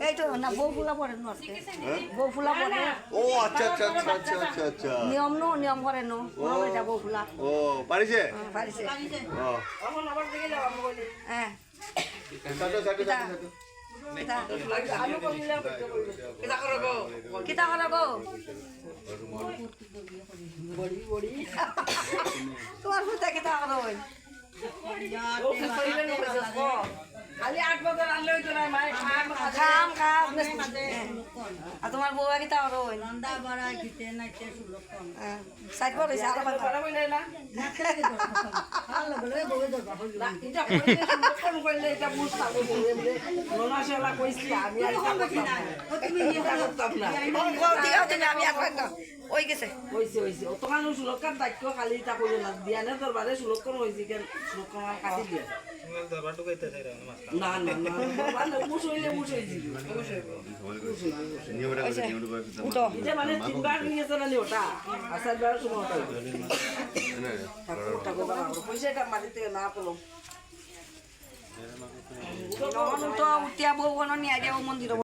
এইটো না বউ ফুলা পড়ে নরতে বউ ফুলা পড়ে ও আচ্ছা আচ্ছা আচ্ছা আচ্ছা আচ্ছা আচ্ছা নিয়ম করে নো এটা বউ ফুলা ও পারিছে পারিছে ও এখন আবার দিকে যাও আমি বলি হ্যাঁ সাটো সাটো সাটো কিতা আমি কইলাম কিতা করো গো বড়ি তোমার ফুটা কিতা করো খালি 8 বছর আনলে হইতো না মাই খাম আর তোমার বউ কি তাও রই নন্দা বড়া খেতে নাইতে সুলক্ষণ সাইড করে সারা বড় বইলে না ভালো বলে বউ দর বাবা এটা সুলক্ষণ কইলে এটা বুঝ পাবো বলে নোনা শালা কইছি আমি আর তুমি এটা করতাম না দিও তুমি আমি আর কইতাম ওই গেছে হইছে তোমার সুলক্ষণ দায়িত্ব খালি তা কইলো না দিয়ানে দরবারে সুলক্ষণ হইছে কেন সুলক্ষণ কাটি দিয়া দরবারটো কইতে চাই না ভালো মুছইলে মুছইছি উঠো যে মানে তিনবার নিয়েছে না ওটা আসার বার সময় ওটা ঠাকুরটা গোবা পয়সাটা মাটিতে না পেলাম তো উঠিয়া বউ নিয়ে আগে মন্দির